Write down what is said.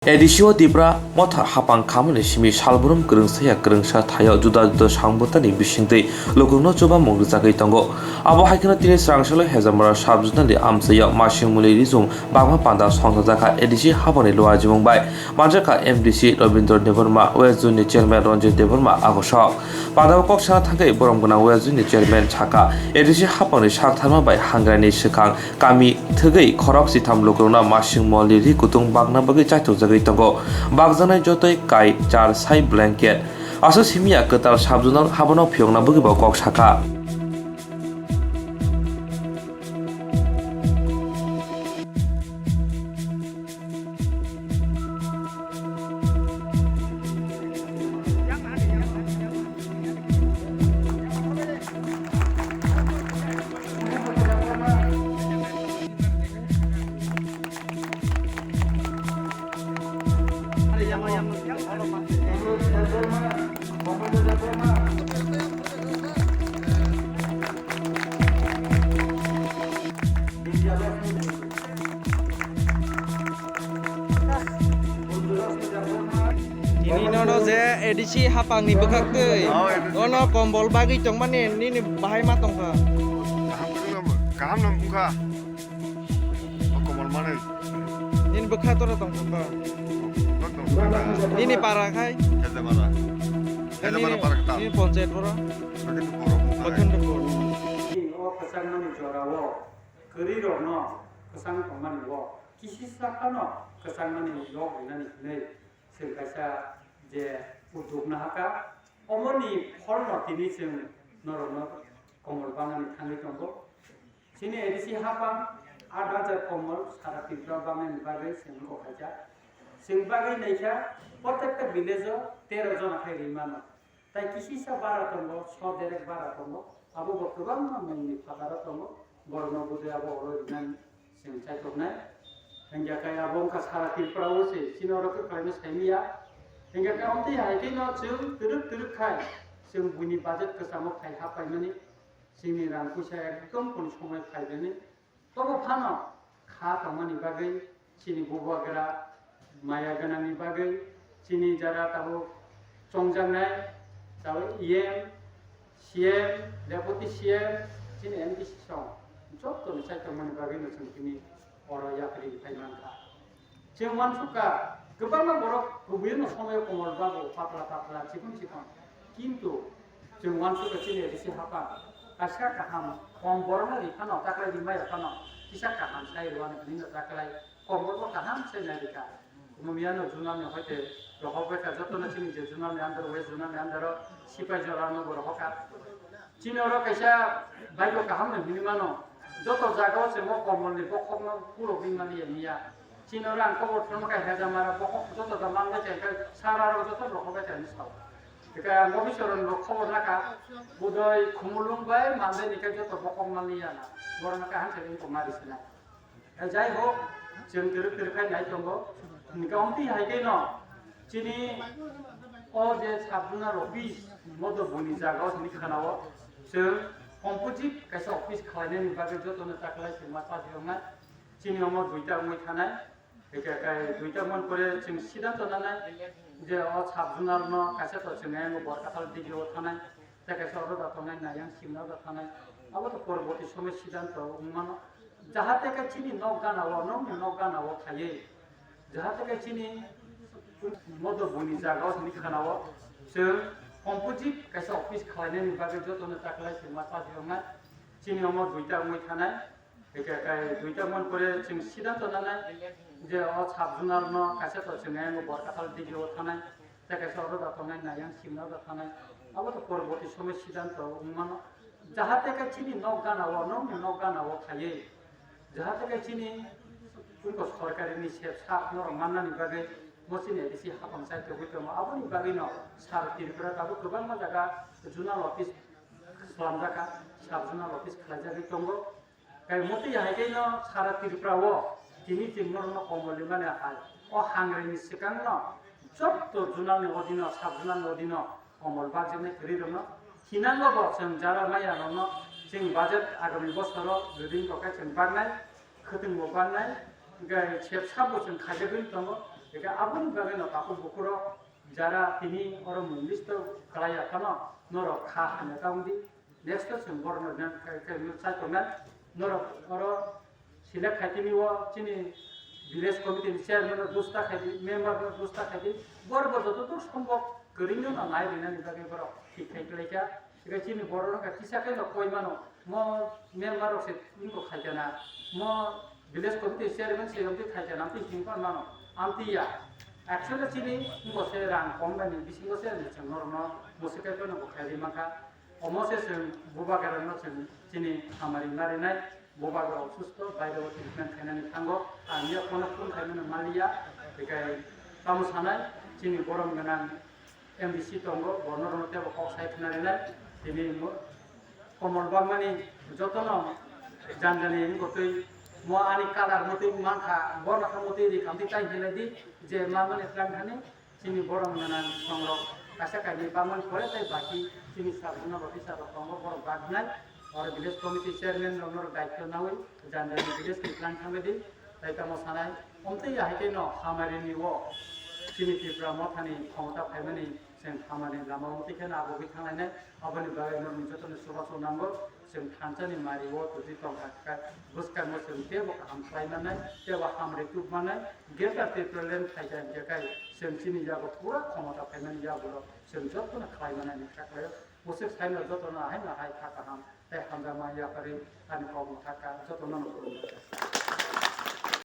Edisio Dibra Mota Hapang Kamuni Shimi Shalburum Grungsaya Grungsha Tayo Juda Shangbutani Bishingde Lokuno Chuba Mongzagai Tongo Abo Haikana Tini Srangshalo Hezamara Shabjunali Amsaya Mashing Muli Rizum Bama Panda Songzaka Edisi Habani Loajimung Bai Manjaka MDC Robindor Devorma Wezuni Chairman Ronjit Devorma Agosha Pada Koksha Tangai Boromguna Wezuni Chairman Chaka Edisi Habani Shaktama Bai Hangrani Shikang Kami Thugai Khoroksi Tham Lokuna Mashing Moli Kutung Bagna Bagi Chaito Tongo Bagzanai Jotoi Kai Char Sai Blanket Aso Simia Ketal Shabzunal Habano Pyongna Bugibo Kok Shaka Ini nono je edisi hapang ni bekak teuy. Ono kombol bagi tong mane ni bahai matong ka. Kaham nam buka. Kombol mana? Ini bekak to tong ka. Ini parah kai. Ada mana? Ada mana parah kita? Ini ponset bro. Betul betul. Oh kesang nani jorawo, keriro no kesang pemani wo, kisi sakano kesang nani log nani nei, sengkasa je uduk nahaka, omoni horno tini seng norono komol bangan tangi tonggo, sini edisi hapang ada je komol sara tipra bangan bagai seng okaja, seng bagai neja, protekta villager 13 জন আখাই রিমানো, তাই kisi sa bara tonggo, so derek bara tonggo. Abu berkembang menjadi fakar atau borno budaya abu orang dengan sengcai topnai, hingga kaya abong kasaratil perahu sih, sinoro ke kalian semia, hingga kaya onti hai kino cung teruk kai, cung bunyi budget kesamuk kai apa ini, sini rangku saya ekdom pun somai kai ini, tobo pano, kha tamani bagai, sini bubu agara, maya ganani bagai, sini jara tahu congjang nai, tahu CM, Deputy CM, sini MDC song. Jok tu saya teman bagi macam ini orang yang kiri Thailand. Cuman suka, kebanyakan orang kemudian semua komol babu, patla, cikun. Kintu, cuman suka sini di siapa? Asal kaham, komol lagi kana, taklai di mana kana? Kisah kaham saya luar negeri taklai, komol kaham saya narikan. Kemudian junam yang hote, rohok bekas jatuh nasi ni junam yang andar, junam yang andar, siapa jalan rohok. Cina orang kaya baik kaham ni minimal, jodoh jaga semua komol ni pokok na puro bingani ni ya. Cina orang kau orang kaya heza mara pokok jodoh zaman ni cakap sarara jodoh rokok beca ni sah. Jika mobil orang rokok nak, budai kumulung bayi mande ni kaya jodoh pokok mani ya na. Orang kaya han sering kemari sana. Jai ho, cing teruk kaya naik tunggu. Nikah onti hai kaya no. Cini, oh je sabuna robis, motor buni jaga sini kanawa. Seng komposit kaisa office khalane ni bagai joto na taklai sema sa diongna chini omor duita moi thanai kai duita mon kore sing sida to nanai je o sabjunar no kaisa to sengai mo borkatal digi o thanai ta kaisa oro da tonai na yang simna da thanai abo to পরবর্তী সময় সিদ্ধান্ত মানে যাহা থেকে চিনি নগগানা ও খাইয়ে যাহা থেকে চিনি মদ বনি জাগাও চিনি খানাও সে komposit kaisa office khalane ni bagai joto na taklai sema sa diongna chini omor duita moi thanai kai duita mon kore sing sida to nanai je o sabjunar no kaisa to sengai mo borkatal digi o thanai ta kaisa oro da tonai na yang simna da thanai abo to পরবর্তী সময় সিদ্ধান্ত মানে যাহা থেকে চিনি নগগানা ও খাইয়ে যাহা থেকে চিনি পুরো সরকারি নি সেব সাপ নর মাননানি বাগে মসিনে এসি হাফাং সাইতে হইতো আবনি বাগে ন সার তিরপুরা তাবো গোबां मा জায়গা জুনাল অফিস সালাম জায়গা সাব জুনাল অফিস খালাজাগি তঙ্গো কাই মতি হাইকে ন সারা তিরপুরা ও তিনি তিনর ন কমলি মানে হাই ও হাংরেনি সিকাং ন যত জুনাল নি অধীন সাব জুনাল নি অধীন কমল বাগজনে করিরম হিনাঙ্গ বসং যারা মাইয়া ন जों बाजेट आगामी बोसोराव रिदिं टकाय जों बारनाय खोदों बारनाय गाय सेब साबो जों खाजोगोन दङ Jika abun bagai no aku bukuro jara tini orang English tu kalaya kano norok kha ane tahu di next tu sembor no dan kayak saya komen norok orang silek khatini wo cini village committee chairman dosta khati member dosta khati bor tu সম্ভব kerinyo na nai dina ni bagai boro ঠিক খাই kelaika jika cini bor no kisa kai no koi mano mo member se inko khaitana mo village committee chairman se amti khaitana amti singkon mano amti ya actually cini inko se rang kombani bisingo se ni changorno musika ko no khari maka omose se buba garano cini amari nare nai buba garo susto বাইরে treatment খাইনানি থাঙ্গো আমিও কোনো কোন খাইনানি মালিয়া বেকাই তামু সানাই চিনি গরম গানান MBC টঙ্গো বর্ণরণতে বক সাইখনানি নাই তিনি কমল বাগমানি যতন জানজানি গতই ম আনি কালার মতে মানখা বর্ণখা মতে রি কামতি তাই হেলাদি যে মামানে প্রাণখানি চিনি গরম গানান সংরক কাছা কানি বাগমান করে তাই বাকি চিনি সাবনা বটিসা টঙ্গো বড় বাগনাই और विलेज कमिटी चेयरमैन लोगों दायित्व ना हुई जानने विलेज की प्लान हमें दी दायित्व मसाना है उनते यहाँ के नो हमारे निवो चिनी त्रिपुरा मथानी क्षमता फाइमानी जों हमारे लामा मते के नागो भी थांनाय ने अबनि बागै न मिजतन सुबा सनांगो जों थांसानि मारिवो तुदि तंका बुस्कार मसों तेबो हामफ्लायनानै तेबो हामरे तुबमानाय गेटा त्रिपुरालेन फाइजान जेखाय जों चिनी जागो पुरा क्षमता फाइमानी जागो जों जतन खालायनानै थाखाय मुसे साइना जतन हाय ना हाय थाका हाम ते हामजा माया करि आनि कम थाका जतन न